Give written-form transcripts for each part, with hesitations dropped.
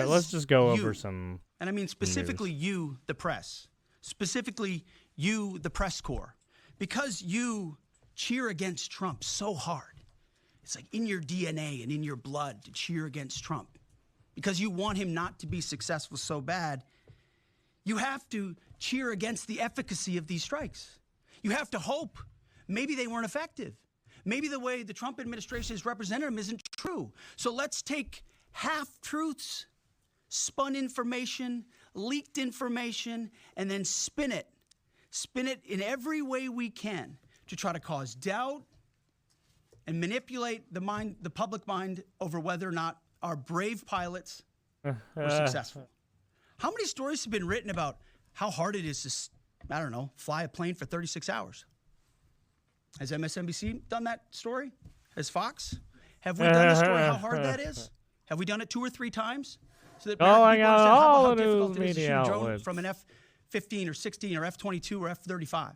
right, let's just go over some. And I mean specifically news. you, the press, specifically you, the press corps, because you cheer against Trump so hard. It's like in your DNA and in your blood to cheer against Trump because you want him not to be successful so bad. You have to cheer against the efficacy of these strikes. You have to hope maybe they weren't effective. Maybe the way the Trump administration has represented them isn't true. So let's take half-truths, spun information, leaked information, and then spin it. Spin it in every way we can to try to cause doubt and manipulate the public mind over whether or not our brave pilots were successful. How many stories have been written about how hard it is to, I don't know, fly a plane for 36 hours? Has MSNBC done that story? Has Fox? Have we done the story how hard that is? Have we done it 2 or 3 times? So that I got all how the difficult news it is to shoot media a drone outlets. from an F-15 or 16 or F-22 or F-35?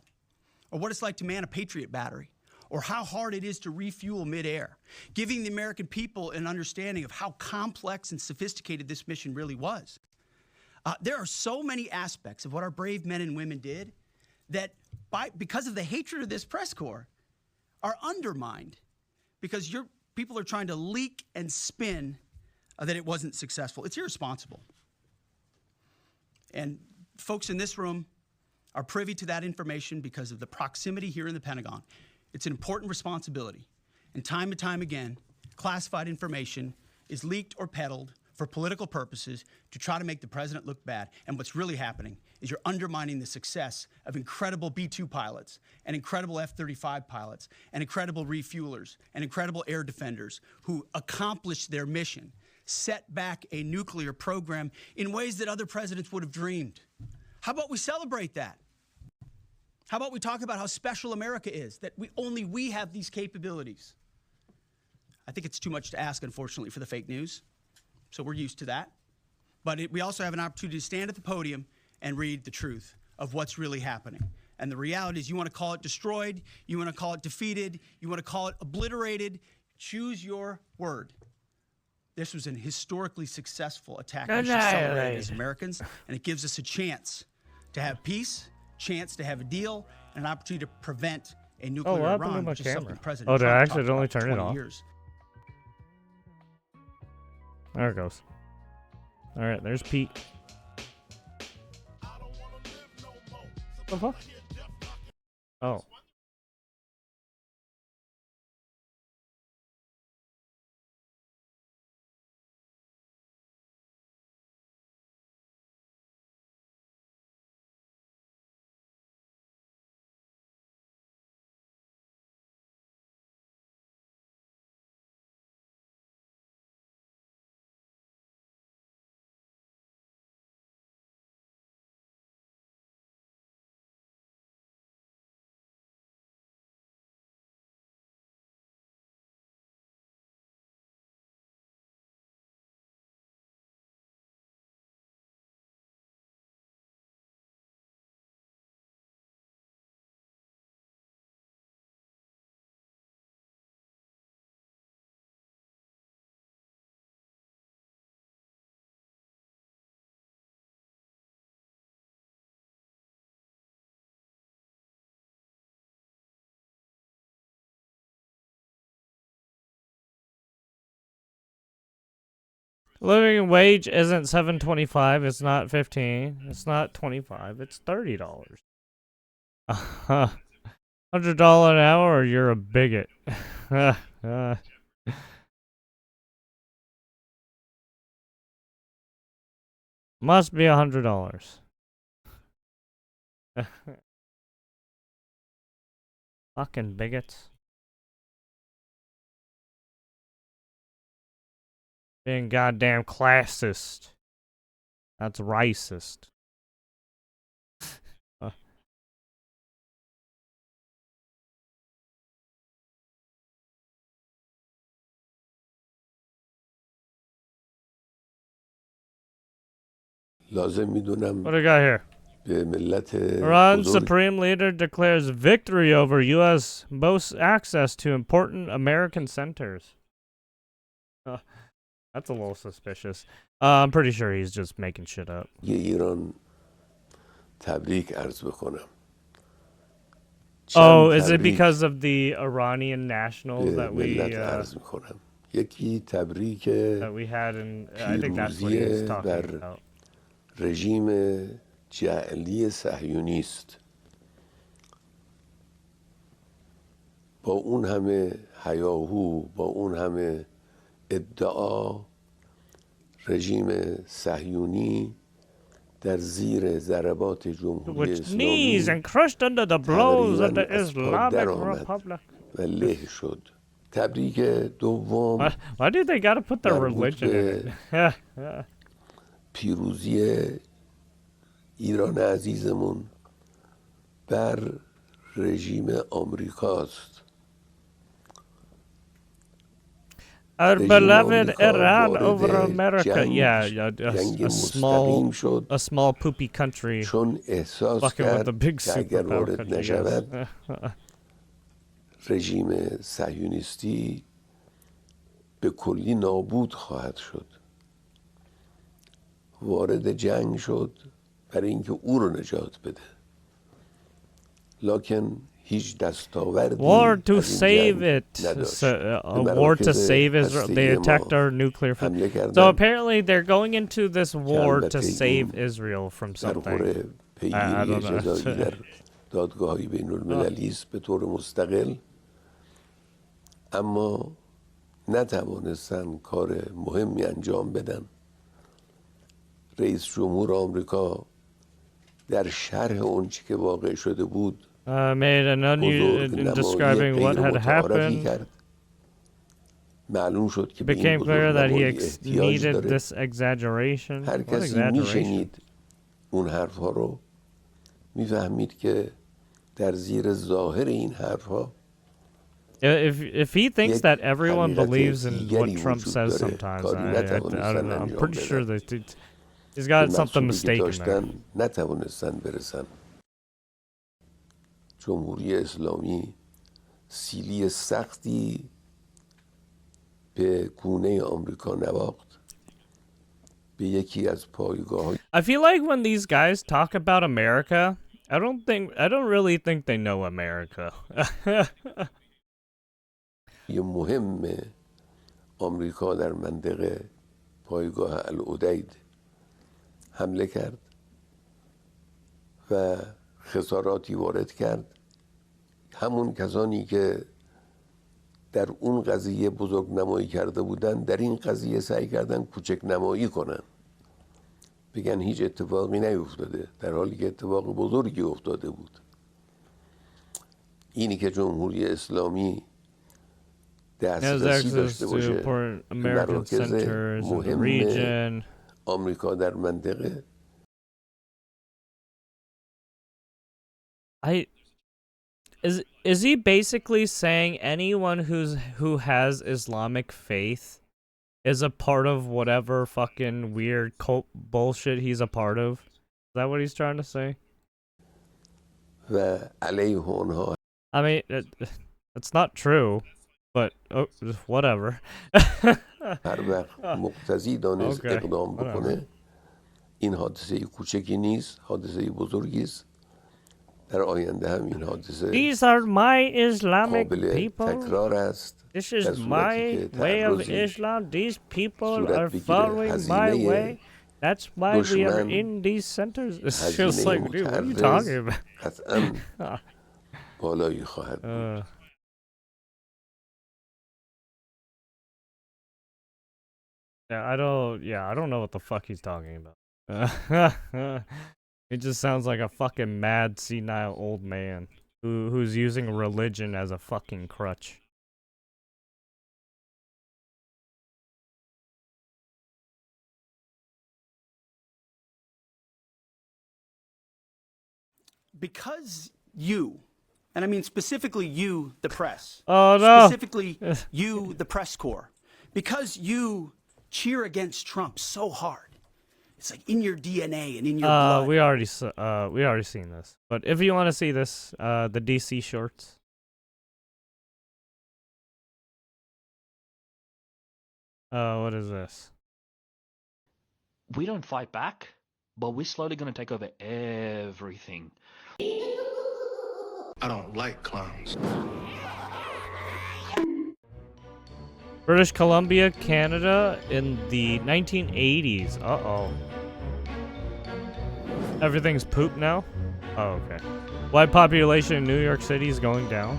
Or what it's like to man a Patriot battery? Or how hard it is to refuel midair? Giving the American people an understanding of how complex and sophisticated this mission really was. There are so many aspects of what our brave men and women did that because of the hatred of this press corps are undermined because your people are trying to leak and spin that it wasn't successful. It's irresponsible. And folks in this room are privy to that information because of the proximity here in the Pentagon. It's an important responsibility. And time again, classified information is leaked or peddled for political purposes to try to make the president look bad. And what's really happening is you're undermining the success of incredible B-2 pilots and incredible F-35 pilots and incredible refuelers and incredible air defenders who accomplished their mission, set back a nuclear program in ways that other presidents would have dreamed. How about we celebrate that? How about we talk about how special America is, that only we have these capabilities? I think it's too much to ask, unfortunately, for the fake news. So we're used to that. But we also have an opportunity to stand at the podium and read the truth of what's really happening. And the reality is you want to call it destroyed, you want to call it defeated, you want to call it obliterated, choose your word. This was an historically successful attack. We should celebrate it as Americans, and it gives us a chance to have peace, chance to have a deal, and an opportunity to prevent a nuclear Iran, which is something President Trump I talked accidentally about for turned it 20 off. years. There it goes. All right, there's Pete. What the fuck? Oh. Living wage isn't $7.25. It's not 15. It's not 25. It's $30. $100 an hour, or you're a bigot. Must be $100. Fucking bigots. Being goddamn classist. That's racist. لازم میدونم What do we got here? به ملت Iran's بزرگ supreme leader declares victory over U.S. boasts access to important American centers. That's a little suspicious. I'm pretty sure he's just making shit up. یه ایران تبریک عرض بکنم. Oh, چند is it تبریک because of the Iranian nationals به that we ملت عرض میکنم. یکی تبریک had in? I think that's what he پیروزی was talking بر about. رژیم جعلی صهیونی است. با اون همه هیاهو، با اون همه ادعا، رژیم صهیونی در زیر ضربات جمهوری Which knees اسلامی and crushed under the blows of تقریبا the از پا در Islamic آمد Republic. و له شد. تبریک دوم Why do they gotta put their مربوط religion in به it? پیروزی ایران عزیزمون بر رژیم آمریکاست. Our رژیم beloved آمریکا Iran over وارد America. Yeah, جنگ a مستقیم small, شد a small poopy country چون احساس fucking with a کرد big که اگر superpower وارد country. نشود Yes. رژیم صهیونیستی به کلی نابود خواهد شد. وارد جنگ شد برای اینکه او رو نجات بده، لکن هیچ دستاوردی War to از این save جنگ it. نداشت. A به war to مراکز save Israel. They هسته‌ای attacked ما our nuclear. حمله So کردند apparently they're going into this war البته to این save Israel from در something. قره I پیگیری don't جزایی know. در دادگاه‌های بین‌المللی است به طور مستقل، اما نتوانستن کار مهمی انجام بدن. رئیس جمهور آمریکا در شرح اون چی که واقع شده بود Made an بزرگ in نمایی describing what غیر had متعارفی happened. کرد. معلوم شد که به این Became clear بزرگ that he نمایی احتیاج needed داره. this exaggeration. هر What کسی exaggeration? میشنید اون حرفها رو میفهمید که در زیر ظاهر این حرفها If he thinks یک that everyone حقیقت believes in what دیگری Trump وجود says داره. sometimes, کاری I نتوانستن don't know. I'm انجام pretty sure بدن. that he's به got something مقصودی که mistaken there. داشتن نتوانستن برسن. جمهوری اسلامی سیلی سختی به گونه آمریکا نواخت. به یکی از پایگاه‌های I feel like when these guys talk about America, I don't really think they know America. مهم آمریکا در منطقه پایگاه العدید حمله کرد و خساراتی وارد کرد. همون کسانی که در اون قضیه بزرگ نمایی کرده بودن در این قضیه سعی کردن کوچک نمایی کنن، بگن هیچ اتفاقی نیفتاده، در حالی که اتفاق بزرگی افتاده بود. اینی که جمهوری اسلامی دسترسی داشته باشه به مراکز مهم آمریکا در منطقه. Is he basically saying anyone who has Islamic faith is a part of whatever fucking weird cult bullshit he's a part of? Is that what he's trying to say? و علیه اونها I mean, it's not true, but whatever. هر وقت مقتضی دانست اقدام بکنه. این حادثه کوچکی نیست، حادثه بزرگی است. در آینده هم این حادثه These are my Islamic قابل people. تکرار است. This is my way of Islam. These people are صورت following my way. That's why we are دشمن in these centers. It's just هزینه like, dude, what are you talking متعرض about? قطعا بالایی خواهد بود. Yeah, I don't know what the fuck he's talking about. It just sounds like a fucking mad, senile old man who's using religion as a fucking crutch. Because you, and I mean specifically you, the press. Oh, no. Specifically you, the press corps. Because you cheer against Trump so hard. It's like in your DNA and in your blood. We already seen this. But if you want to see this, the DC shorts. What is this? We don't fight back, but we're slowly going to take over everything. I don't like clowns. British Columbia, Canada in the 1980s. Uh-oh. Everything's poop now? Oh, okay. Why population in New York City is going down?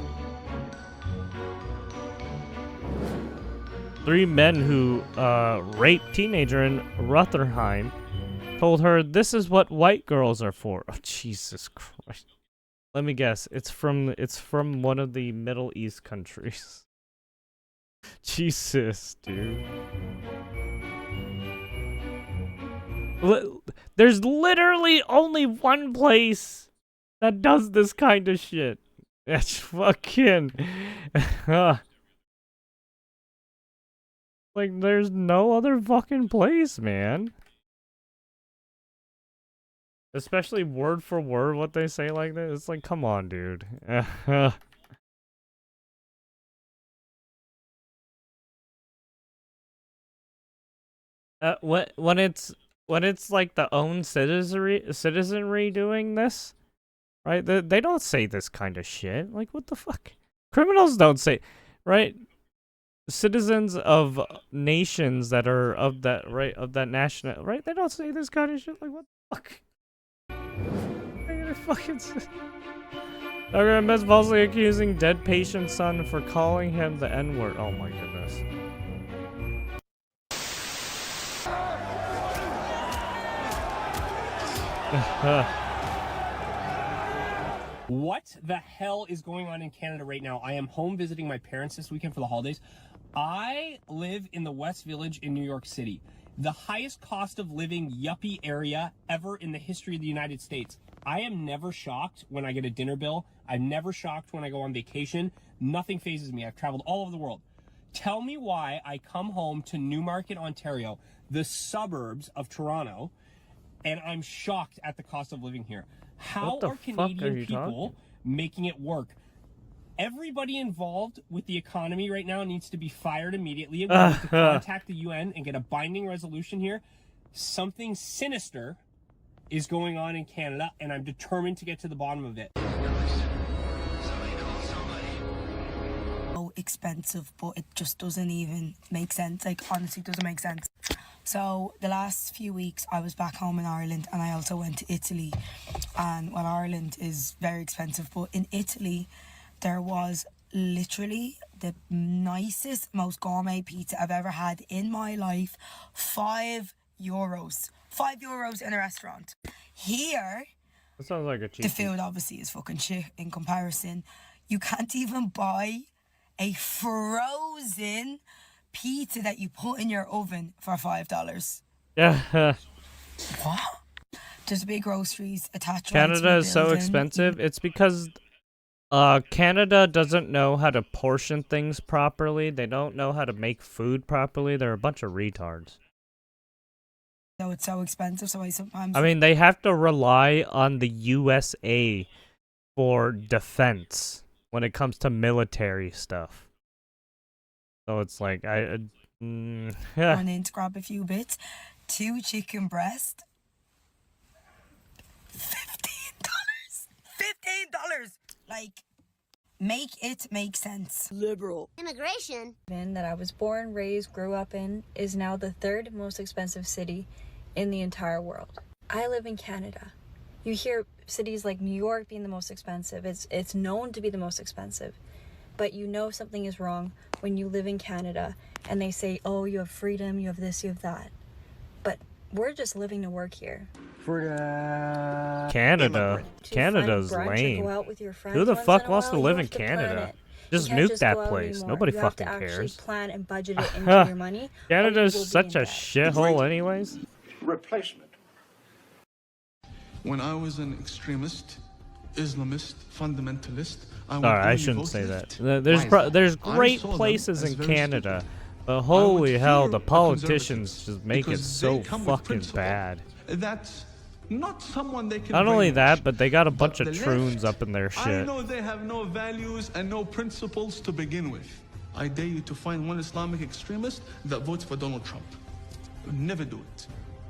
3 men who raped teenager in Rotherham told her this is what white girls are for. Oh, Jesus Christ. Let me guess. It's from one of the Middle East countries. Jesus, dude. There's literally only one place that does this kind of shit. That's fucking... Like, there's no other fucking place, man. Especially word for word what they say like that. It's like, come on, dude. When it's like the own citizenry doing this, right? They don't say this kind of shit. Like, what the fuck? Criminals don't say, right? Citizens of nations that are of that national, right? They don't say this kind of shit. Like, what the fuck? They're gonna fucking. Dr. Ahmed's falsely accusing dead patient's son for calling him the N-word. Oh my goodness. What the hell is going on in Canada right now? I am home visiting my parents this weekend for the holidays. I live in the West Village in New York City, the highest cost of living yuppie area ever in the history of the United States. I am never shocked when I get a dinner bill. I'm never shocked when I go on vacation. Nothing phases me. I've traveled all over the world. Tell me why I come home to Newmarket, Ontario, the suburbs of Toronto, and I'm shocked at the cost of living here. How are Canadian people making it work? Everybody involved with the economy right now needs to be fired immediately. We need to contact the UN and get a binding resolution here. Something sinister is going on in Canada, and I'm determined to get to the bottom of it. So expensive, but it just doesn't even make sense. Like, honestly, it doesn't make sense. So the last few weeks I was back home in Ireland, and I also went to Italy. And well, Ireland is very expensive, but in Italy there was literally the nicest, most gourmet pizza I've ever had in my life. €5. €5 in a restaurant. Here, that sounds like a cheap. The food obviously is fucking shit in comparison. You can't even buy a frozen pizza that you put in your oven for $5. Yeah. What? There's big groceries attached. Canada is so expensive. It's because Canada doesn't know how to portion things properly. They don't know how to make food properly. They're a bunch of retards. So it's so expensive. So I mean, they have to rely on the USA for defense when it comes to military stuff. So it's like run in to grab a few bits. 2 chicken breast. $15. Like, make it make sense. Liberal. Immigration. That I was born, raised, grew up in is now the 3rd most expensive city in the entire world. I live in Canada. You hear cities like New York being the most expensive. It's known to be the most expensive. But you know something is wrong when you live in Canada and they say, oh, you have freedom, you have this, you have that. But we're just living to work here. Canada. Canada's lame. Who the fuck wants to live in Canada? Just nuke that place. Nobody fucking cares. Plan and budget it into your money. Canada's such a shithole anyways. Replacement. When I was an extremist, Islamist, fundamentalist, I shouldn't say that. There's great places in Canada, but holy hell, the politicians just make it so fucking bad. That's not someone they can. Not only that, but they got a bunch of troons up in their shit. I know they have no values and no principles to begin with. I dare you to find one Islamic extremist that votes for Donald Trump. Never do it.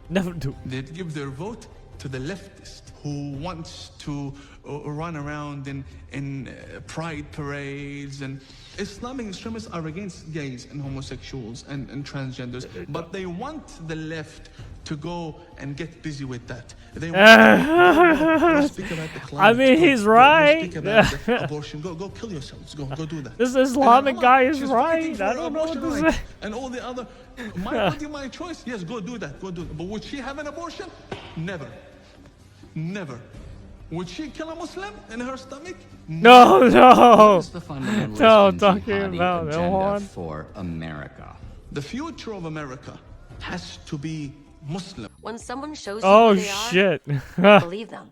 Never do. They'd give their vote to the leftist who wants to run around in pride parades. And Islamic extremists are against gays and homosexuals and transgenders, but they want the left to go and get busy with that. They want to speak about the climate. I mean, he's right. Speak about the abortion. Go kill yourselves. Go do that. This Islamic guy is She's right. fighting for I don't know what abortion to rights say. and all the other. My body, my choice. Yes, go do that. Go do that. But would she have an abortion? Never. Never. Would she kill a Muslim in her stomach? No, no. What's the fundamentalist No, and talking jihadi about agenda Ilhan. for America? The future of America has to be Muslim. When someone shows you Oh who they shit. are, believe them.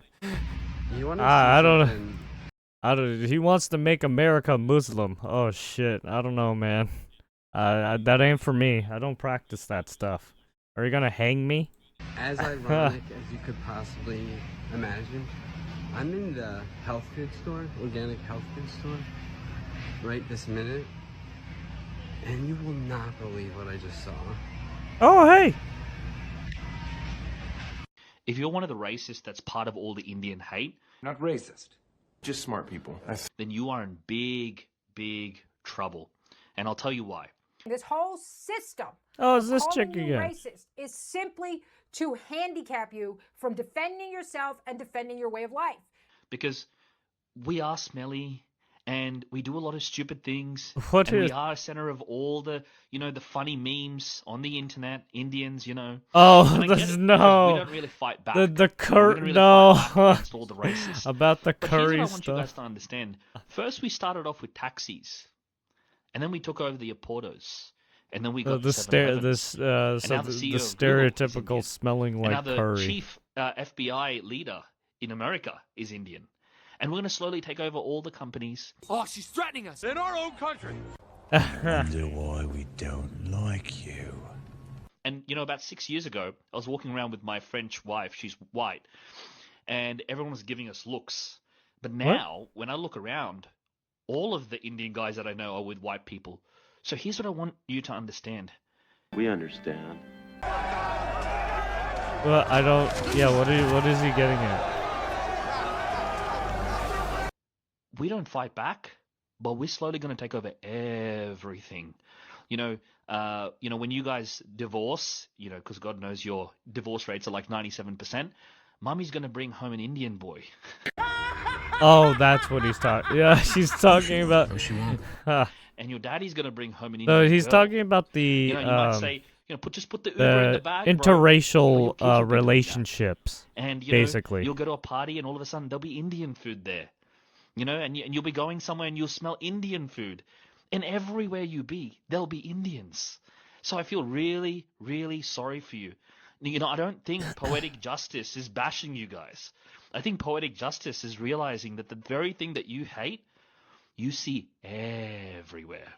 I don't. He wants to make America Muslim. Oh shit. I don't know, man. That ain't for me. I don't practice that stuff. Are you gonna hang me? As ironic as you could possibly imagine, I'm in the health food store, organic health food store, right this minute, and you will not believe what I just saw. Oh hey. If you're one of the racists that's part of all the Indian hate, Not racist, just smart people. then you are in big, big trouble. And I'll tell you why. This whole system Oh, is this chick calling you again? racist is simply to handicap you from defending yourself and defending your way of life. Because we are smelly and we do a lot of stupid things. What and is- we are a center of all the, the funny memes on the internet, Indians, Oh, And I get this it, because no. we don't really fight back. The We don't really no. fight back against all the racists. About the But here's what curry I want you guys stuff. to understand. First, we started off with taxis, and then we took over the Aportos, and then we got The the 7-Elevens. And so now the CEO of Google is Indian. stereotypical smelling And like now the curry. chief FBI leader in America is Indian. And we're going to slowly take over all the companies. Oh, she's threatening us in our own country. Wonder why we don't like you. And, about 6 years ago, I was walking around with my French wife. She's white. And everyone was giving us looks. But now, when I look around, all of the Indian guys that I know are with white people. So here's what I want you to understand. We understand. Well, I don't. Yeah, what is he getting at? We don't fight back, but we're slowly going to take over everything. When you guys divorce, because God knows your divorce rates are like 97%, Mummy's going to bring home an Indian boy. Oh, that's what he's talking. Yeah, she's talking about. And your daddy's going to bring home an Indian No, he's girl. talking about the You might say, just put the Uber in the bag, bro. interracial Your kids will pick up relationships. And basically, you'll go to a party and all of a sudden there'll be Indian food there. And you'll be going somewhere and you'll smell Indian food. And everywhere you be, there'll be Indians. So I feel really, really sorry for you. I don't think poetic justice is bashing you guys. I think poetic justice is realizing that the very thing that you hate, you see everywhere.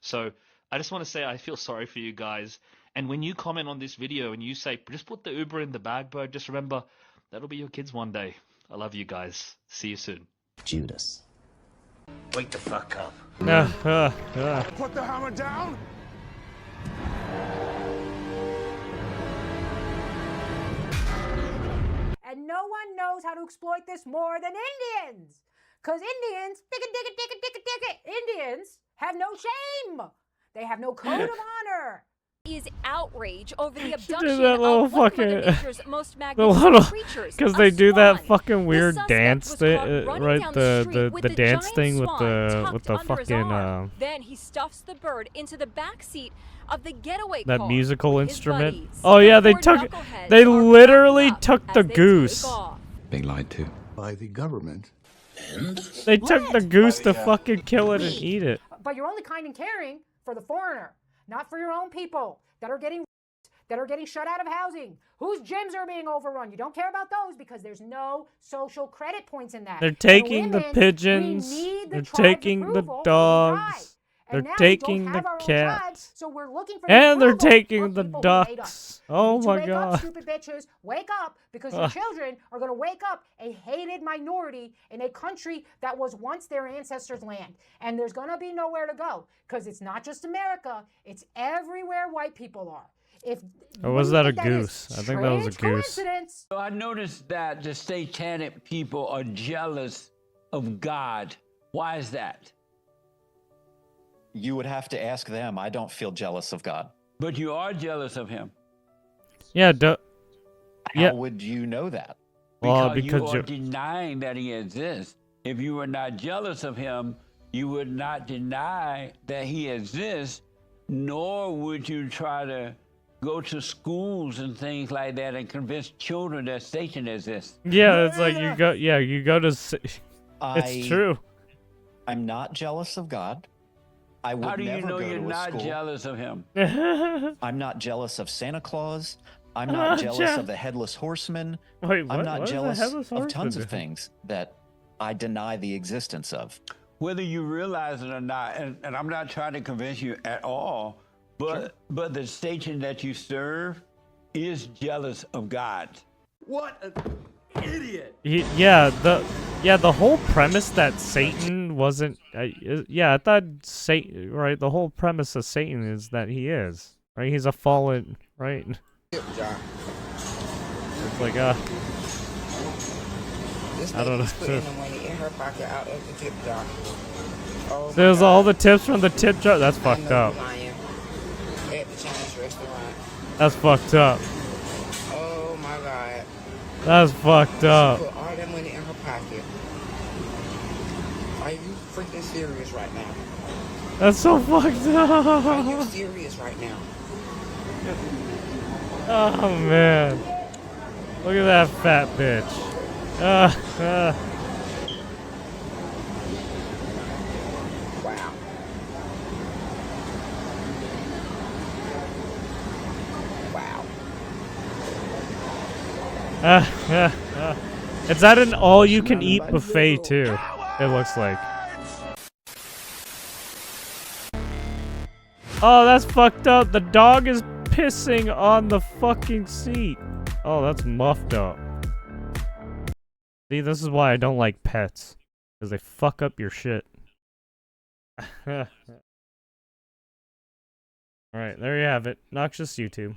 So I just want to say I feel sorry for you guys. And when you comment on this video and you say, just put the Uber in the bag, bro, just remember, that'll be your kids one day. I love you guys. See you soon. Judas. Wake the fuck up. Put the hammer down. And no one knows how to exploit this more than Indians. Because Indians, Indians have no shame. They have no code of honor. Is outrage over the do abduction that little of one of Mother fucking- Nature's most The magnificent little, creatures, because a they do that swan. fucking weird suspect dance was thing, caught running right? down the street with The the dance giant thing with swan the tucked under his fucking arm. Then he stuffs the bird into the back seat of the getaway that car musical with his instrument. buddies. Oh yeah, they Before took, knuckleheads they are literally wrapped up took the as they take goose. off. Being lied to. By the government. And? They took the goose to fucking kill it and eat it. But you're only kind and caring for the foreigner, not for your own people that are getting shut out of housing, whose gyms are being overrun. You don't care about those because there's no social credit points in that. They're And taking the women, pigeons. we need the They're tribe's taking the approval to die. dogs. And They're now taking we don't have the our own cats. tribes, so we're looking for the And they're approval taking of the people who made us. ducks. You Oh need to my wake god. up, stupid bitches. Wake up, because your Ugh. children are going to wake up a hated minority in a country that was once their ancestors' land. And there's going to be nowhere to go, because it's not just America, it's everywhere white people are. If Or what was do you that a think is? goose? I think that was a Strange goose. coincidence. I noticed that the satanic people are jealous of God. Why is that? You would have to ask them. I don't feel jealous of God. But you are jealous of him. Yeah, How would you know that? Well, Because you because are denying that he exists. If you were not jealous of him, you would not deny that he exists, nor would you try to go to schools and things like that and convince children that Satan exists. Yeah, it's like you go to it's true. I'm not jealous of God. I would How do you never know go you're to a not school. jealous of him? I'm not jealous of Santa Claus. I'm I'm not not jealous jealous. of the Headless Horseman. Wait, I'm what? not What does the jealous Headless of tons Horseman of do? things that I deny the existence of. Whether you realize it or not, and I'm not trying to convince you at all, but the Satan that you serve is jealous of God. What an idiot! The whole premise that Satan wasn't. I thought Satan. Right, the whole premise of Satan is that he is right. He's a fallen. Right. It's like I don't know. Putting the money in her pocket out of the tip jar. Oh There's all the tips from the tip jar. That's fucked up. lying. At the Chinese restaurant. That's fucked up. Oh my god. That's fucked up. She put all that money in her pocket. Are you freaking serious right now? That's so fucked up. Are you serious right now? Oh man. Look at that fat bitch. Wow. Wow. It's at an all-you-can-eat buffet too. It looks like. Oh, that's fucked up. The dog is pissing on the fucking seat. Oh, that's muffed up. See, this is why I don't like pets. Because they fuck up your shit. Alright, there you have it. Noxious YouTube.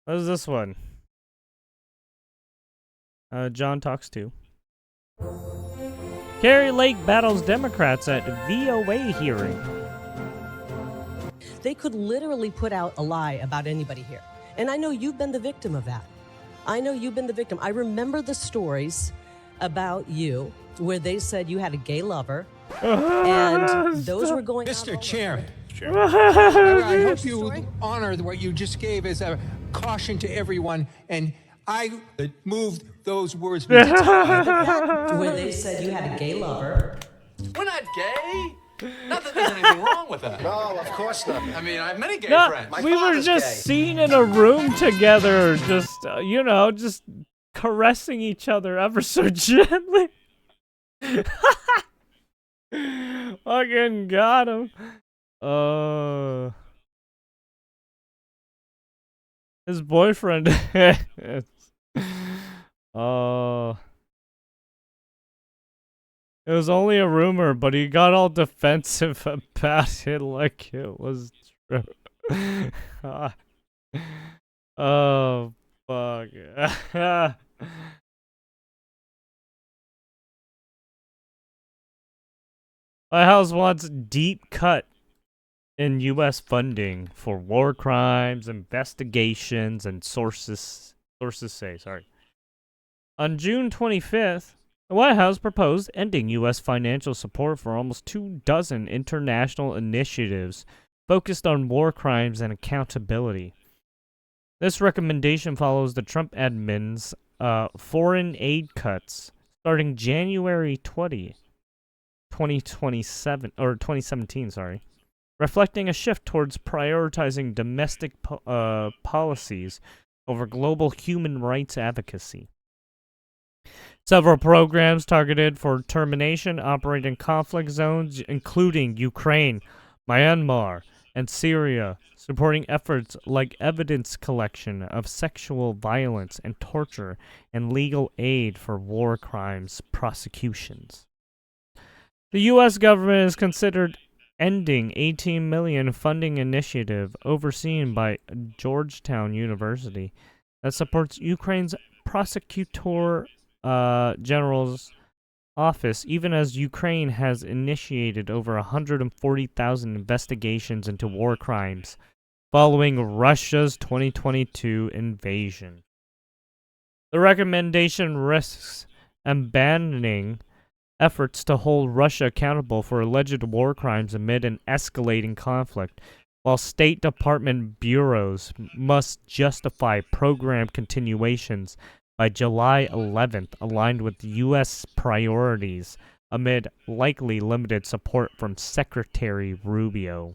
What is this one? John Talks To. Carrie Lake battles Democrats at VOA hearing. They could literally put out a lie about anybody here. And I know you've been the victim of that. I know you've been the victim. I remember the stories about you where they said you had a gay lover. And those were going Mr. Chair, I I hope you honor what you just gave as a caution to everyone, and I moved those words. where they said you had a gay lover. We're not gay. Not that there's anything wrong with that. No, of course not. I mean, I have many gay No, friends. we were just seen in a room together, just, just caressing each other ever so gently. Fucking got him. His boyfriend. It was only a rumor, but he got all defensive about it like it was true. Oh, fuck. White House wants deep cut in U.S. funding for war crimes, investigations, and sources say, On June 25th, the White House proposed ending U.S. financial support for almost 24 international initiatives focused on war crimes and accountability. This recommendation follows the Trump admin's foreign aid cuts starting January 2017, reflecting a shift towards prioritizing domestic policies over global human rights advocacy. Several programs targeted for termination operate in conflict zones, including Ukraine, Myanmar, and Syria, supporting efforts like evidence collection of sexual violence and torture and legal aid for war crimes prosecutions. The U.S. government has considered ending $18 million funding initiative overseen by Georgetown University that supports Ukraine's prosecutor general's office, even as Ukraine has initiated over 140,000 investigations into war crimes following Russia's 2022 invasion. The recommendation risks abandoning efforts to hold Russia accountable for alleged war crimes amid an escalating conflict, while State Department bureaus must justify program continuations by July 11th, aligned with U.S. priorities, amid likely limited support from Secretary Rubio.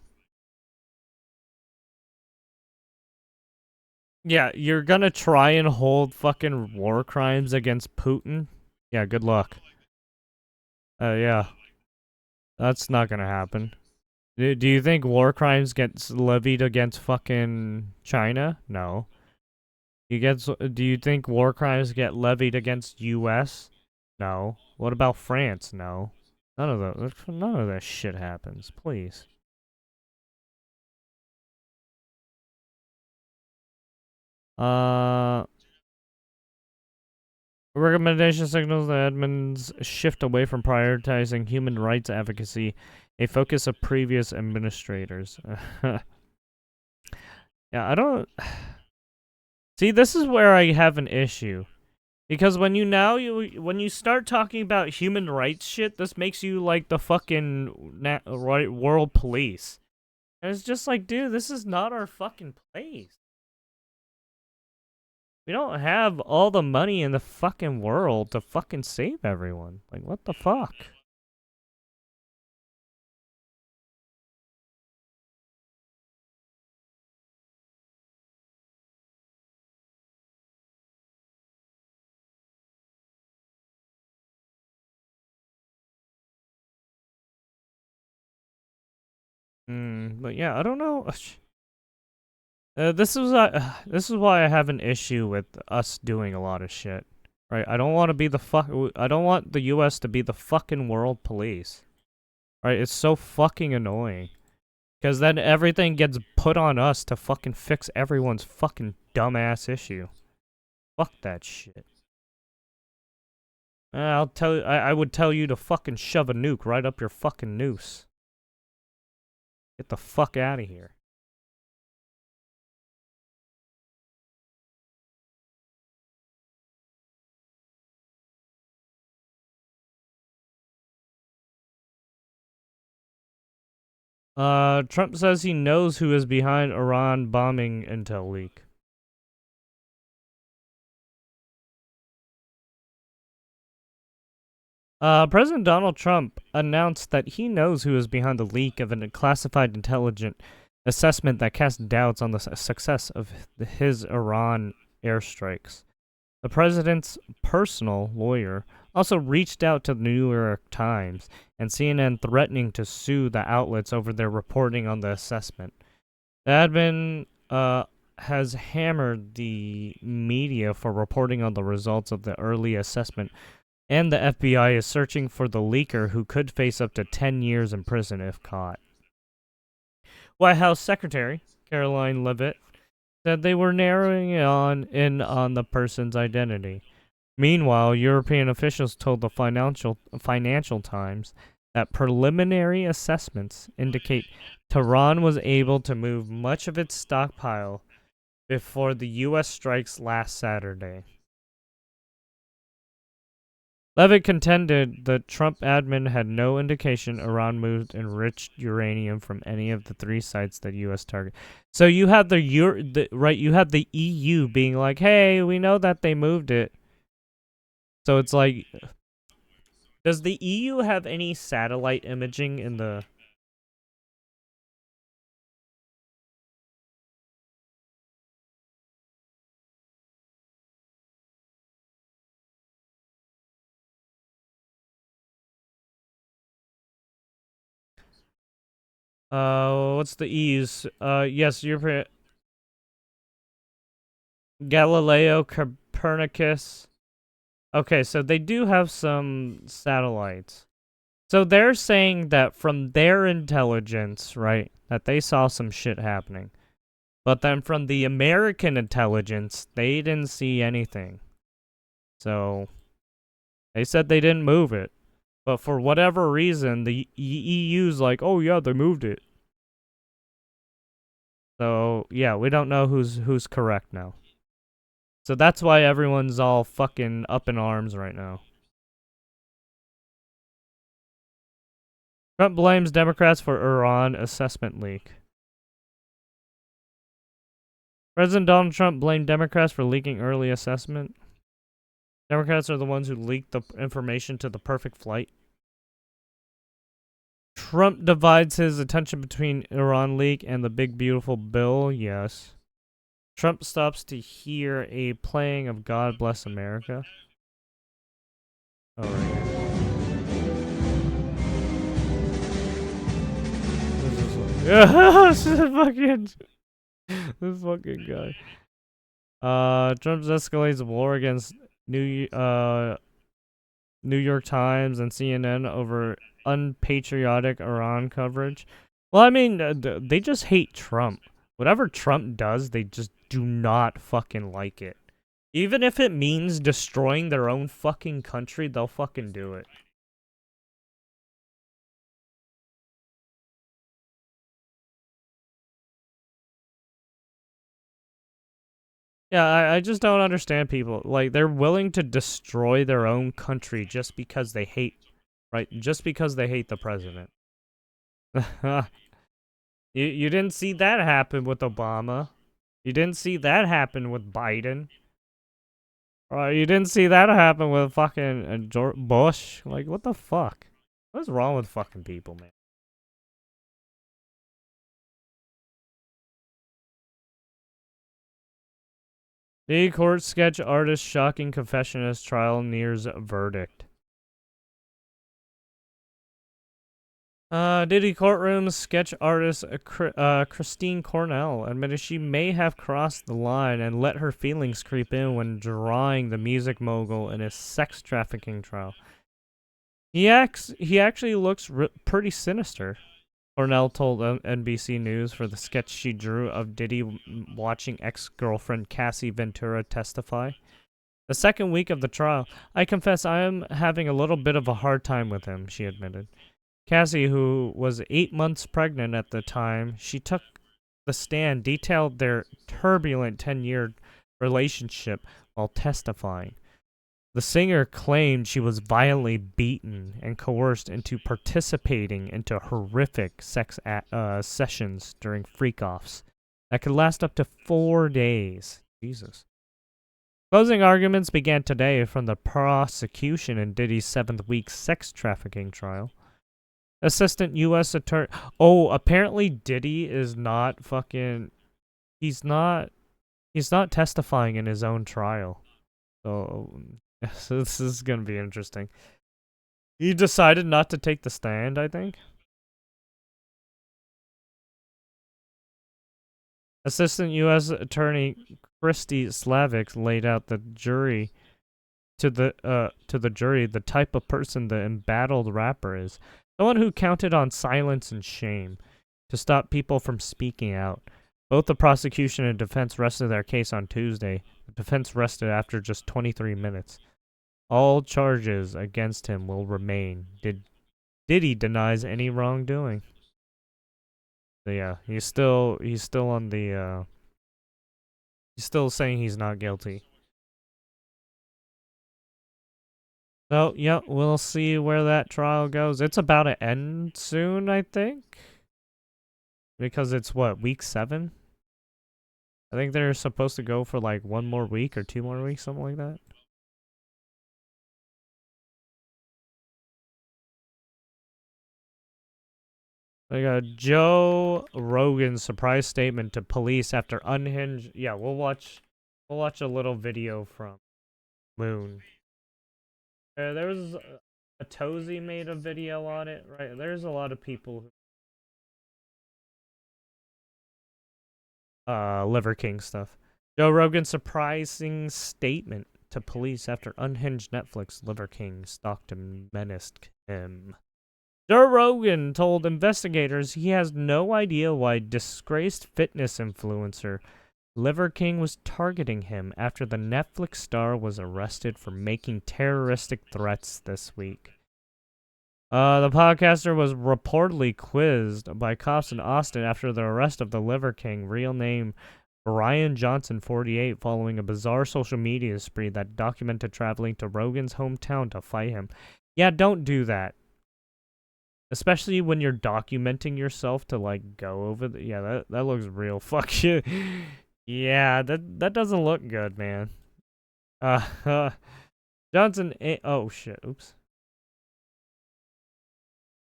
Yeah, you're gonna try and hold fucking war crimes against Putin? Yeah, good luck. Yeah. That's not gonna happen. Do you think war crimes gets levied against fucking China? No. Do you think war crimes get levied against U.S.? No. What about France? No. None of that shit happens, please. Recommendation signals that admins shift away from prioritizing human rights advocacy, a focus of previous administrators. Yeah, I don't... See, this is where I have an issue. Because when you start talking about human rights shit, this makes you like the fucking world police. And it's just like, dude, this is not our fucking place. We don't have all the money in the fucking world to fucking save everyone. Like, what the fuck? But yeah, I don't know. This is why I have an issue with us doing a lot of shit. Right? I don't want to be I don't want the US to be the fucking world police. Right? It's so fucking annoying. Because then everything gets put on us to fucking fix everyone's fucking dumbass issue. Fuck that shit. I would tell you to fucking shove a nuke right up your fucking noose. Get the fuck out of here. Trump says he knows who is behind Iran bombing intel leak. President Donald Trump announced that he knows who is behind the leak of a classified intelligence assessment that cast doubts on the success of his Iran airstrikes. The president's personal lawyer also reached out to the New York Times and CNN, threatening to sue the outlets over their reporting on the assessment. The admin has hammered the media for reporting on the results of the early assessment, and the FBI is searching for the leaker, who could face up to 10 years in prison if caught. White House Secretary Caroline Leavitt said they were narrowing in on the person's identity. Meanwhile, European officials told the Financial Times that preliminary assessments indicate Tehran was able to move much of its stockpile before the U.S. strikes last Saturday. Leavitt contended the Trump admin had no indication Iran moved enriched uranium from any of the 3 sites that U.S. target. So you have you have the EU being like, "Hey, we know that they moved it." So it's like, does the EU have any satellite imaging in the? What's the E's? Yes, you're Galileo, Copernicus. Okay, so they do have some satellites. So they're saying that from their intelligence, right, that they saw some shit happening. But then from the American intelligence, they didn't see anything. So they said they didn't move it. But for whatever reason, the EU's like, oh yeah, they moved it. So yeah, we don't know who's correct now. So that's why everyone's all fucking up in arms right now. Trump blames Democrats for Iran assessment leak. President Donald Trump blamed Democrats for leaking early assessment. Democrats are the ones who leaked the information to the perfect flight. Trump divides his attention between Iran leak and the big beautiful bill. Yes. Trump stops to hear a playing of God Bless America. Oh, right here. This is fucking... this fucking guy. Trump escalates war against New York Times and CNN over unpatriotic Iran coverage. Well, I mean, they just hate Trump. Whatever Trump does, they just do not fucking like it. Even if it means destroying their own fucking country, they'll fucking do it. Yeah, I just don't understand people. Like, they're willing to destroy their own country just because they hate, right? Just because they hate the president. You didn't see that happen with Obama. You didn't see that happen with Biden. You didn't see that happen with fucking Bush. Like, what the fuck? What's wrong with fucking people, man? Diddy court sketch artist shocking confession as trial nears verdict. Diddy courtroom sketch artist Christine Cornell admitted she may have crossed the line and let her feelings creep in when drawing the music mogul in his sex trafficking trial. He actually looks pretty sinister. Cornell told NBC News for the sketch she drew of Diddy watching ex-girlfriend Cassie Ventura testify. The second week of the trial, I confess I am having a little bit of a hard time with him, she admitted. Cassie, who was 8 months pregnant at the time, she took the stand, detailed their turbulent 10-year relationship while testifying. The singer claimed she was violently beaten and coerced into participating into horrific sex sessions during freak-offs that could last up to 4 days. Jesus. Closing arguments began today from the prosecution in Diddy's 7th week sex trafficking trial. Assistant U.S. Attorney... Oh, apparently Diddy is not fucking... He's not testifying in his own trial. So this is going to be interesting. He decided not to take the stand, I think. Assistant U.S. Attorney Christy Slavics laid out the jury to the jury the type of person the embattled rapper is. Someone who counted on silence and shame to stop people from speaking out. Both the prosecution and defense rested their case on Tuesday. The defense rested after just 23 minutes. All charges against him will remain. Diddy denies any wrongdoing. So yeah, he's still on the he's still saying he's not guilty. So yeah, we'll see where that trial goes. It's about to end soon, I think. Because it's what, week 7? I think they're supposed to go for like 1 more week or 2 more weeks, something like that. I got Joe Rogan's surprise statement to police after unhinged. Yeah, we'll watch a little video from Moon. There was a Tozy made a video on it, right? There's a lot of people Liver King stuff. Joe Rogan's surprising statement to police after unhinged Netflix Liver King stalked and menaced him. Joe Rogan told investigators he has no idea why disgraced fitness influencer Liver King was targeting him after the Netflix star was arrested for making terroristic threats this week. The podcaster was reportedly quizzed by cops in Austin after the arrest of the Liver King, real name Brian Johnson, 48, following a bizarre social media spree that documented traveling to Rogan's hometown to fight him. Yeah, don't do that. Especially when you're documenting yourself to, like, go over the... Yeah, that looks real. Fuck you. Yeah, that doesn't look good, man. Johnson... Oh, shit. Oops.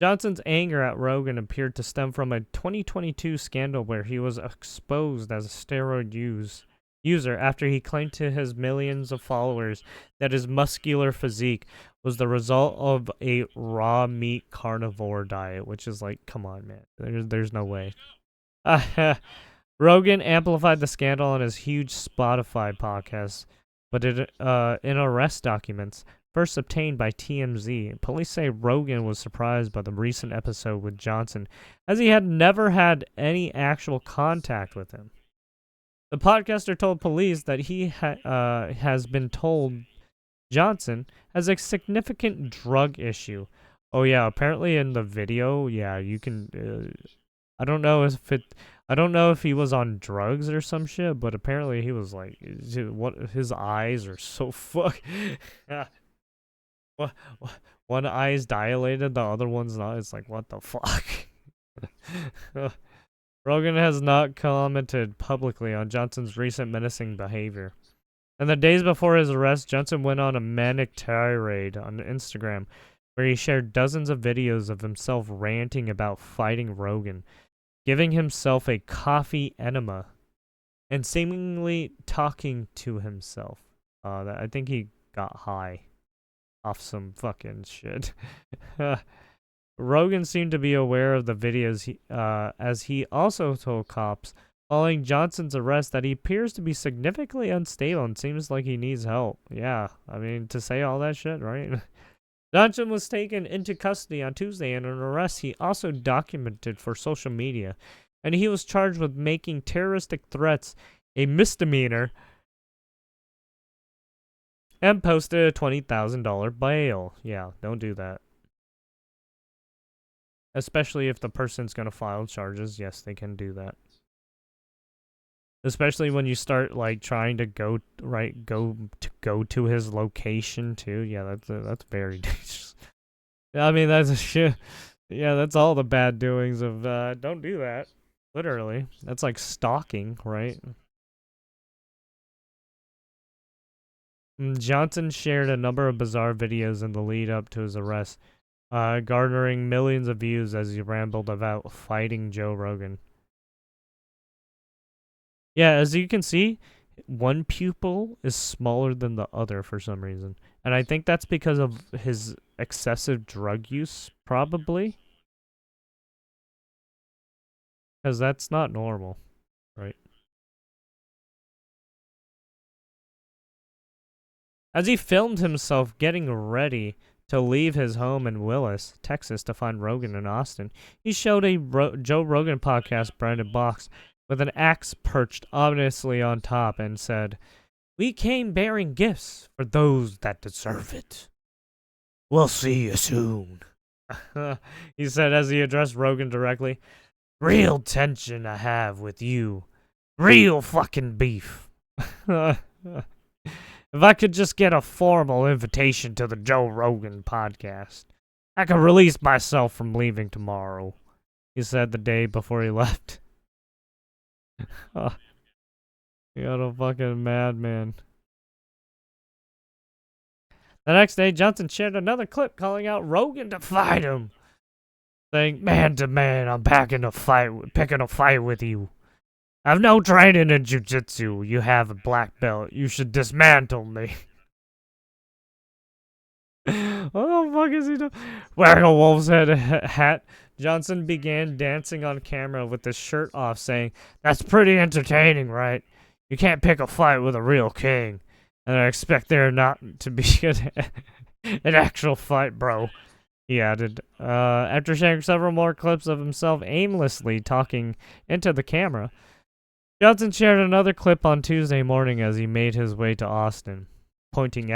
Johnson's anger at Rogan appeared to stem from a 2022 scandal where he was exposed as a steroid user after he claimed to his millions of followers that his muscular physique was the result of a raw meat carnivore diet, which is like, come on, man. There's no way. Rogan amplified the scandal on his huge Spotify podcast, but in arrest documents first obtained by TMZ, police say Rogan was surprised by the recent episode with Johnson, as he had never had any actual contact with him. The podcaster told police that he has been told Johnson has a significant drug issue. Oh yeah, apparently in the video, yeah, you can. I don't know if he was on drugs or some shit, but apparently he was like, what? His eyes are so fuck. One eye is dilated, the other one's not. It's like, what the fuck? Rogan has not commented publicly on Johnson's recent menacing behavior. In the days before his arrest, Johnson went on a manic tirade on Instagram, where he shared dozens of videos of himself ranting about fighting Rogan, giving himself a coffee enema, and seemingly talking to himself. I think he got high off some fucking shit. Rogan seemed to be aware of the videos, as he also told cops following Johnson's arrest that he appears to be significantly unstable and seems like he needs help. Yeah, I mean, to say all that shit, right? Johnson was taken into custody on Tuesday in an arrest he also documented for social media, and he was charged with making terroristic threats a misdemeanor and posted a $20,000 bail. Yeah, don't do that. Especially if the person's going to file charges. Yes, they can do that. Especially when you start like trying to go to his location too. Yeah, that's very dangerous. I mean, that's a shit. Yeah, that's all the bad doings of don't do that. Literally. That's like stalking, right? Johnson shared a number of bizarre videos in the lead up to his arrest, garnering millions of views as he rambled about fighting Joe Rogan. Yeah, as you can see, one pupil is smaller than the other for some reason. And I think that's because of his excessive drug use, probably. Because that's not normal, right? As he filmed himself getting ready to leave his home in Willis, Texas to find Rogan in Austin, he showed a Joe Rogan podcast branded box with an axe perched ominously on top and said, "We came bearing gifts for those that deserve it. We'll see you soon." He said as he addressed Rogan directly, "Real tension I have with you. Real fucking beef. If I could just get a formal invitation to the Joe Rogan podcast, I could release myself from leaving tomorrow," he said the day before he left. You got a fucking madman. The next day, Johnson shared another clip calling out Rogan to fight him, saying, "Man to man, I'm picking a fight with you. I've no training in jiu-jitsu. You have a black belt. You should dismantle me." What the fuck is he doing? Wearing a wolf's head hat, Johnson began dancing on camera with his shirt off, saying, "That's pretty entertaining, right? You can't pick a fight with a real king. And I expect there not to be an actual fight, bro," he added. After sharing several more clips of himself aimlessly talking into the camera, Johnson shared another clip on Tuesday morning as he made his way to Austin, pointing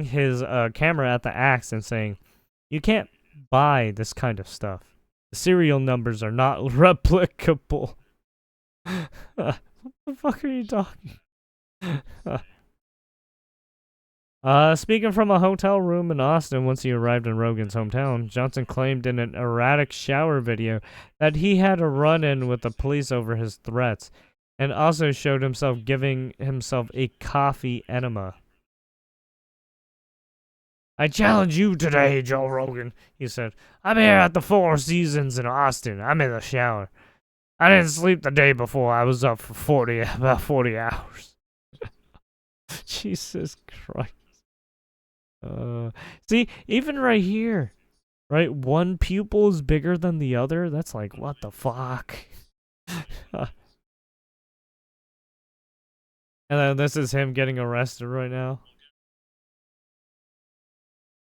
his camera at the axe and saying, "You can't buy this kind of stuff. The serial numbers are not replicable." What the fuck are you talking? Speaking from a hotel room in Austin once he arrived in Rogan's hometown, Johnson claimed in an erratic shower video that he had a run-in with the police over his threats, and also showed himself giving himself a coffee enema. "I challenge you today, Joe Rogan," he said. "I'm here at the Four Seasons in Austin. I'm in the shower. I didn't sleep the day before. I was up for about 40 hours. Jesus Christ. See, even right here, right? One pupil is bigger than the other. That's like, what the fuck? And then this is him getting arrested right now.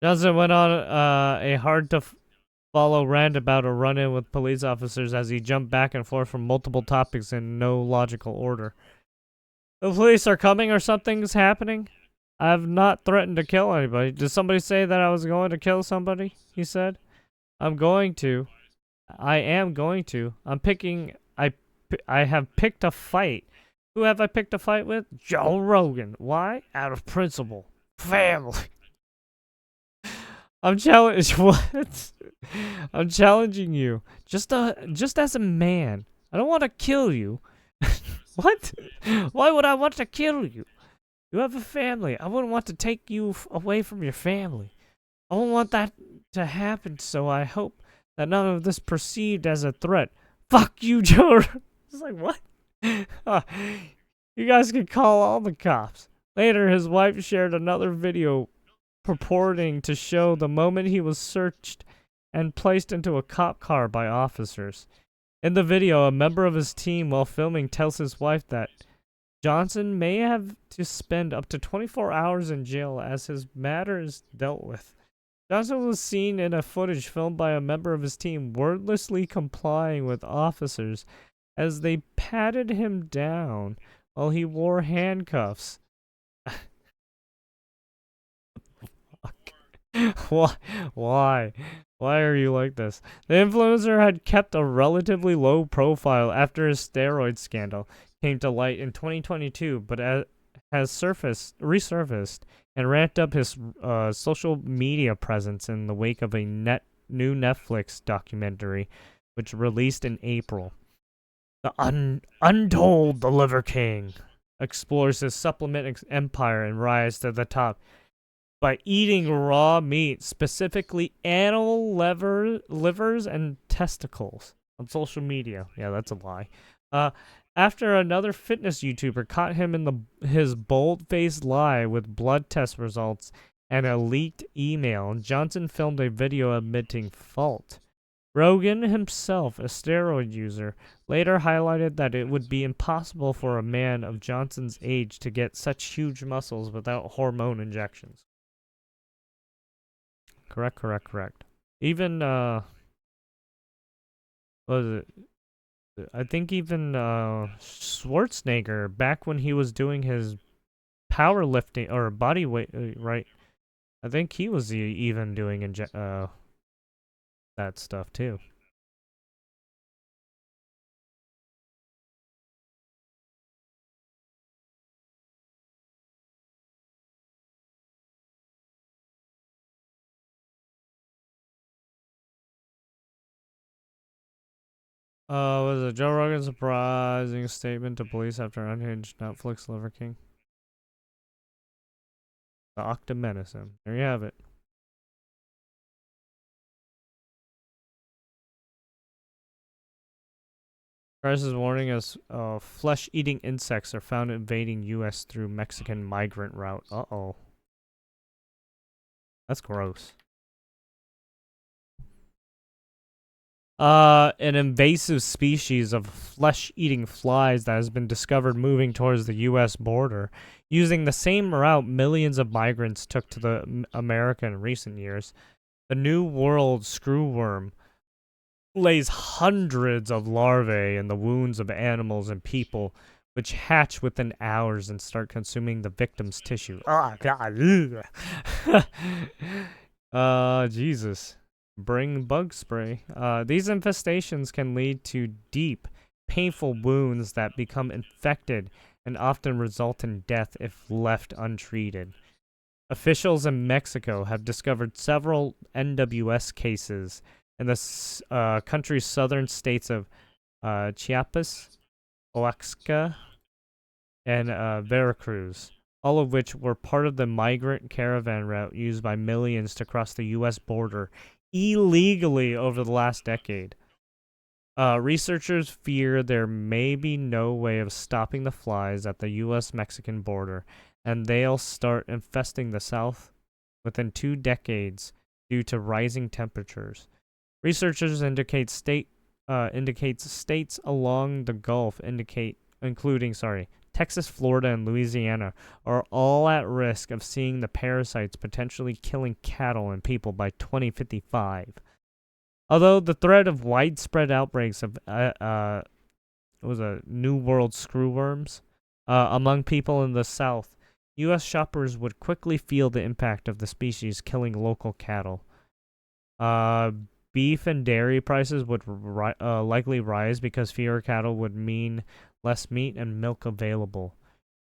Johnson went on a hard-to-follow rant about a run-in with police officers as he jumped back and forth from multiple topics in no logical order. "The police are coming or something's happening? I have not threatened to kill anybody. Did somebody say that I was going to kill somebody?" he said. I am going to. I have picked a fight. Who have I picked a fight with? Joe Rogan. Why? Out of principle. Family. I'm challenging you. Just as a man. I don't want to kill you. What? Why would I want to kill you? You have a family. I wouldn't want to take you away from your family. I don't want that to happen, so I hope that none of this perceived as a threat. Fuck you, Joe. It's like, what? You guys can call all the cops. Later, his wife shared another video purporting to show the moment he was searched and placed into a cop car by officers. In the video, a member of his team while filming tells his wife that Johnson may have to spend up to 24 hours in jail as his matter is dealt with. Johnson was seen in a footage filmed by a member of his team wordlessly complying with officers as they patted him down while he wore handcuffs. Why? Why are you like this? The influencer had kept a relatively low profile after his steroid scandal came to light in 2022, but has resurfaced and ramped up his social media presence in the wake of a new Netflix documentary, which released in April. The Untold The Liver King explores his supplement empire and rise to the top by eating raw meat, specifically animal livers and testicles, on social media. Yeah, that's a lie. After another fitness YouTuber caught him in his bold-faced lie with blood test results and a leaked email, Johnson filmed a video admitting fault. Rogan himself, a steroid user, later highlighted that it would be impossible for a man of Johnson's age to get such huge muscles without hormone injections. Correct. Even, what was it? I think even Schwarzenegger, back when he was doing his powerlifting or body weight, right? I think he was even doing that stuff too. Was it Joe Rogan's surprising statement to police after unhinged Netflix Liver King? The Octomedicine. There you have it. Price is warning as flesh-eating insects are found invading U.S. through Mexican migrant route. Uh-oh. That's gross. An invasive species of flesh-eating flies that has been discovered moving towards the U.S. border. Using the same route millions of migrants took to the America in recent years, the New World screwworm lays hundreds of larvae in the wounds of animals and people, which hatch within hours and start consuming the victim's tissue. Oh, God. Jesus. Bring bug spray. These infestations can lead to deep, painful wounds that become infected and often result in death if left untreated. Officials in Mexico have discovered several NWS cases in the country's southern states of Chiapas, Oaxaca, and Veracruz, all of which were part of the migrant caravan route used by millions to cross the U.S. border illegally over the last decade. Researchers fear there may be no way of stopping the flies at the U.S.-Mexican border, and they'll start infesting the South within 2 decades due to rising temperatures. Researchers indicates states along the Gulf including Texas, Florida, and Louisiana are all at risk of seeing the parasites potentially killing cattle and people by 2055. Although the threat of widespread outbreaks of New World screwworms among people in the South, U.S. shoppers would quickly feel the impact of the species killing local cattle. Beef and dairy prices would likely rise because fewer cattle would mean less meat and milk available.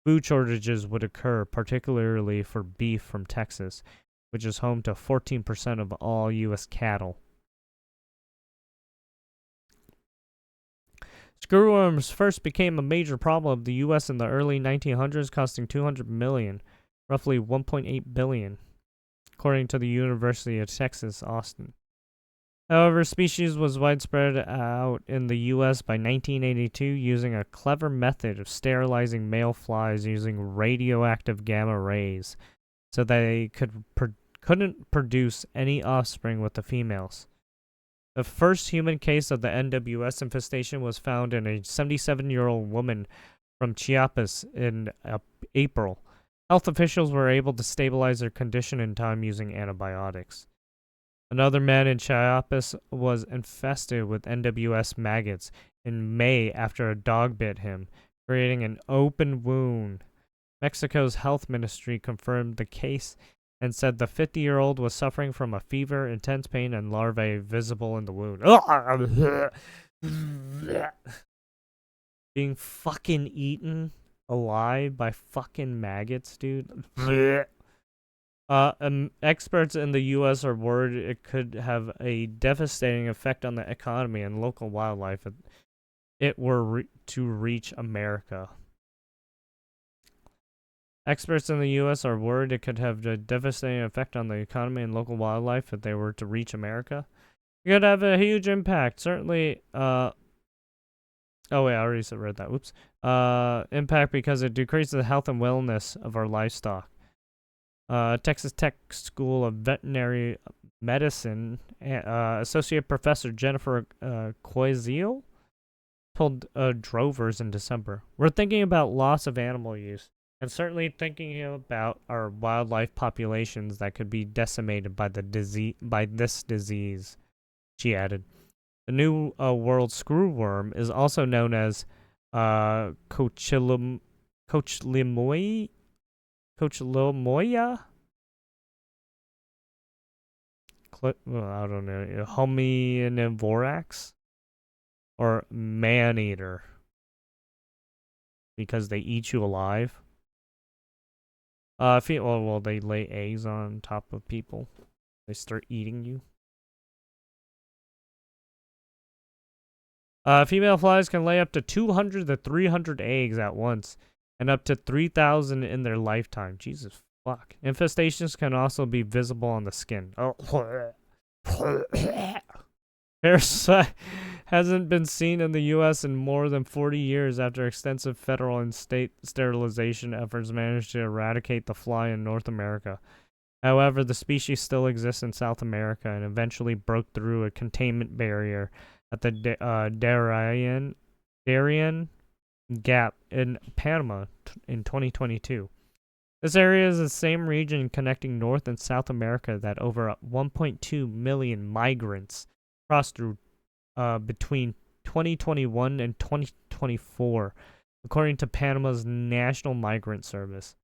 Food shortages would occur, particularly for beef from Texas, which is home to 14% of all U.S. cattle. Screwworms first became a major problem of the U.S. in the early 1900s, costing $200 million, roughly $1.8 billion, according to the University of Texas, Austin. However, species was widespread out in the U.S. by 1982 using a clever method of sterilizing male flies using radioactive gamma rays so they couldn't produce any offspring with the females. The first human case of the NWS infestation was found in a 77-year-old woman from Chiapas in April. Health officials were able to stabilize her condition in time using antibiotics. Another man in Chiapas was infested with NWS maggots in May after a dog bit him, creating an open wound. Mexico's health ministry confirmed the case and said the 50-year-old was suffering from a fever, intense pain, and larvae visible in the wound. Being fucking eaten alive by fucking maggots, dude. Experts in the U.S. are worried it could have a devastating effect on the economy and local wildlife if it were to reach America. Experts in the U.S. are worried it could have a devastating effect on the economy and local wildlife if they were to reach America. It could have a huge impact. Certainly, oh wait, I already read that. Oops. Impact because it decreases the health and wellness of our livestock. Texas Tech School of Veterinary Medicine Associate Professor Jennifer Coisiel told drovers in December, "We're thinking about loss of animal use and certainly thinking about our wildlife populations that could be decimated by this disease," she added. The New World screwworm is also known as Cochlimoia. I don't know. Hominivorax or man-eater because they eat you alive. Well, they lay eggs on top of people. They start eating you. Female flies can lay up to 200 to 300 eggs at once, and up to 3,000 in their lifetime. Jesus fuck. Infestations can also be visible on the skin. Oh. Parasite hasn't been seen in the U.S. in more than 40 years after extensive federal and state sterilization efforts managed to eradicate the fly in North America. However, the species still exists in South America and eventually broke through a containment barrier at the Darien Gap in Panama in 2022. This area is the same region connecting North and South America that over 1.2 million migrants crossed through between 2021 and 2024, according to Panama's National Migrant Service.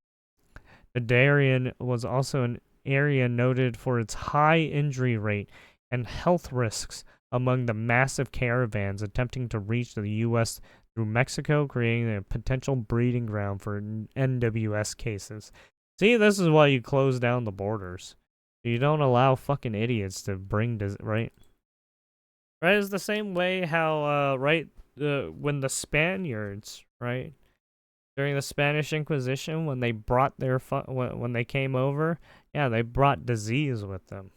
The Darien was also an area noted for its high injury rate and health risks among the massive caravans attempting to reach the U.S. through Mexico, creating a potential breeding ground for NWS cases. See, this is why you close down the borders. You don't allow fucking idiots to bring right? Right, it's the same way how, when the Spaniards, right, during the Spanish Inquisition, when they brought their when they came over, yeah, they brought disease with them.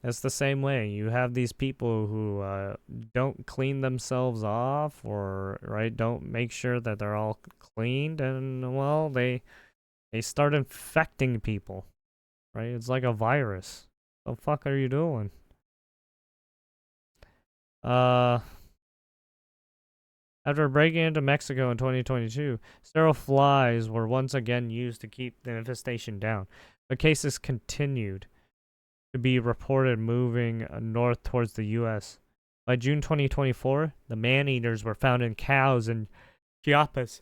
It's the same way. You have these people who don't clean themselves off, or don't make sure that they're all cleaned, and well, they start infecting people. Right? It's like a virus. The fuck are you doing? After breaking into Mexico in 2022, sterile flies were once again used to keep the infestation down. But cases continued to be reported moving north towards the U.S. By June 2024, the man-eaters were found in cows in Chiapas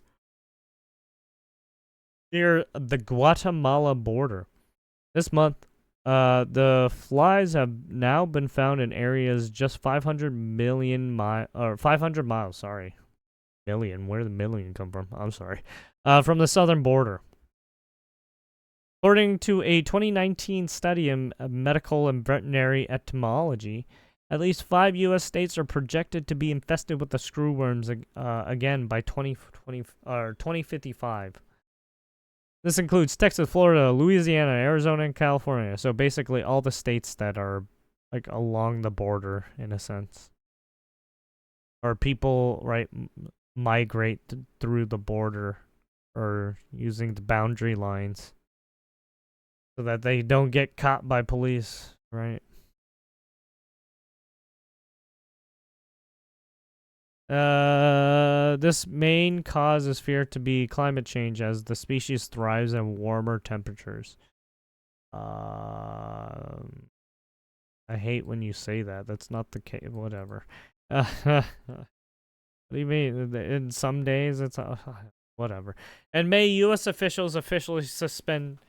near the Guatemala border. This month, the flies have now been found in areas just 500 miles, sorry. Million, where did the million come from? I'm sorry. From the southern border. According to a 2019 study in medical and veterinary etymology, at least 5 U.S. states are projected to be infested with the screwworms again by 2055. This includes Texas, Florida, Louisiana, Arizona, and California. So basically all the states that are like along the border, in a sense. Or people, right, migrate through the border or using the boundary lines so that they don't get caught by police, right? This main cause is feared to be climate change as the species thrives in warmer temperatures. I hate when you say that. That's not the case. Whatever. What do you mean? In some days, it's whatever. In May, U.S. officials officially suspended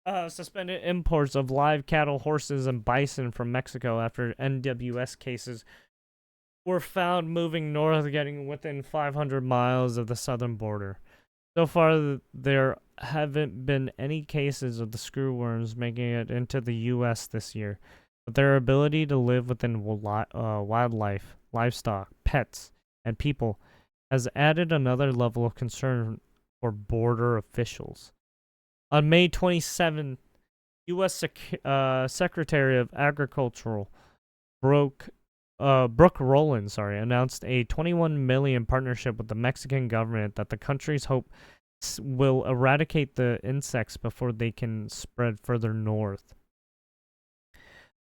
imports of live cattle, horses, and bison from Mexico after NWS cases were found moving north, getting within 500 miles of the southern border. So far, there haven't been any cases of the screwworms making it into the U.S. this year, but their ability to live within wildlife, livestock, pets, and people has added another level of concern for border officials. On May 27th, U.S. Secretary of Agriculture Brooke Rowland, announced a $21 million partnership with the Mexican government that the country's hope will eradicate the insects before they can spread further north.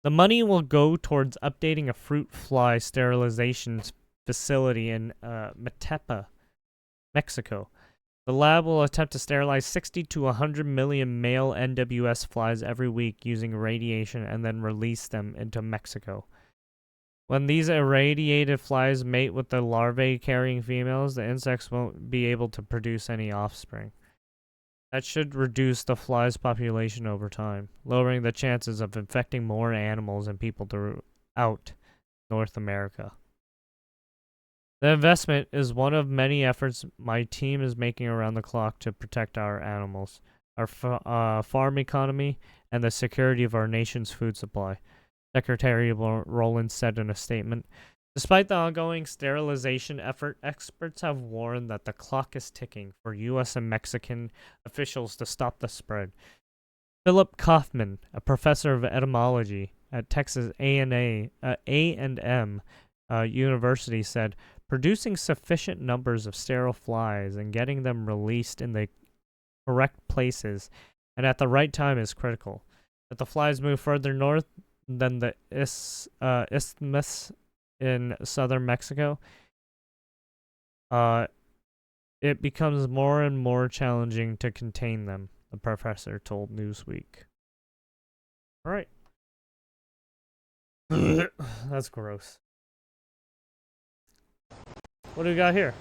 The money will go towards updating a fruit fly sterilization facility in Metepa, Mexico. The lab will attempt to sterilize 60 to 100 million male NWS flies every week using radiation and then release them into Mexico. When these irradiated flies mate with the larvae carrying females, the insects won't be able to produce any offspring. That should reduce the flies' population over time, lowering the chances of infecting more animals and people throughout North America. The investment is one of many efforts my team is making around the clock to protect our animals, our farm economy, and the security of our nation's food supply, Secretary Rowland said in a statement. Despite the ongoing sterilization effort, experts have warned that the clock is ticking for U.S. and Mexican officials to stop the spread. Philip Kaufman, a professor of etymology at Texas A&M University, said, producing sufficient numbers of sterile flies and getting them released in the correct places and at the right time is critical. If the flies move further north than the isthmus in southern Mexico, it becomes more and more challenging to contain them, the professor told Newsweek. All right. That's gross. What do we got here?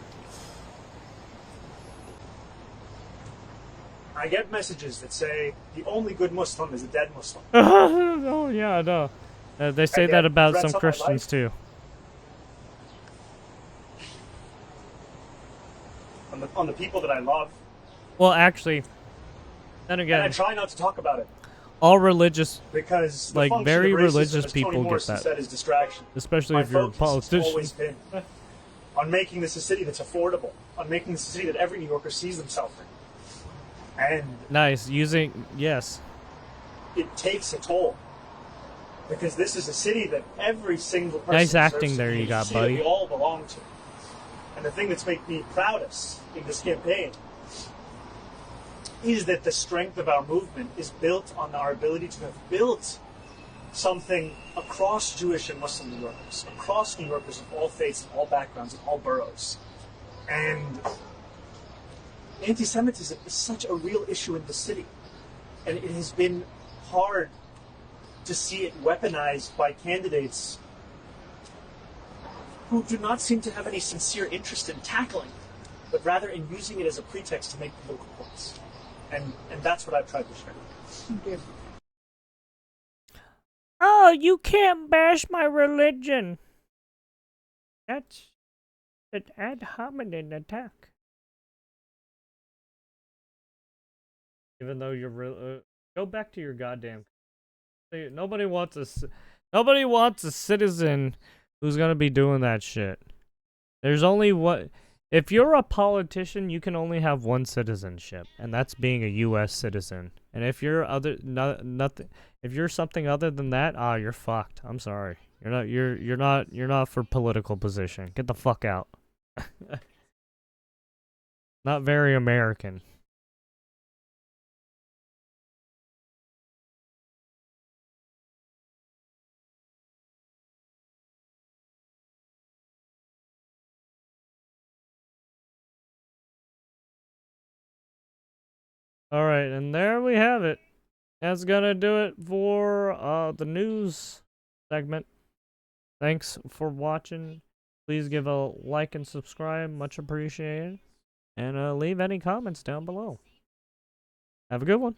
I get messages that say the only good Muslim is a dead Muslim. Oh, yeah, no. They say that about some Christians, too. On the people that I love. Well, actually, then again, And I try not to talk about it. all religious, Because the like function very of racism, religious as Toni people get Morrison that. said, is distraction. Especially My if you're a focus has always politician. been on making this a city that's affordable, on making this a city that every New Yorker sees themselves in. And Nice. Yes. it takes a toll. Because this is a city that every single person Nice deserves acting to there be. you It's a got, city that buddy. we all belong to. And the thing that's made me proudest in this campaign is that the strength of our movement is built on our ability to have built something across Jewish and Muslim New Yorkers, across New Yorkers of all faiths and all backgrounds and all boroughs. And anti-Semitism is such a real issue in the city. And it has been hard to see it weaponized by candidates who do not seem to have any sincere interest in tackling it, but rather in using it as a pretext to make political points. And that's what I've tried to share. Thank you. Oh, you can't bash my religion. That's an ad hominem attack. Even though you're go back to your goddamn. Nobody wants a citizen who's gonna be doing that shit. There's only one. If you're a politician, you can only have one citizenship, and that's being a U.S. citizen. And if you're nothing, if you're something other than that, you're fucked. I'm sorry. You're not for political position. Get the fuck out. Not very American. Alright, and there we have it. That's gonna do it for the news segment. Thanks for watching. Please give a like and subscribe, much appreciated. And leave any comments down below. Have a good one.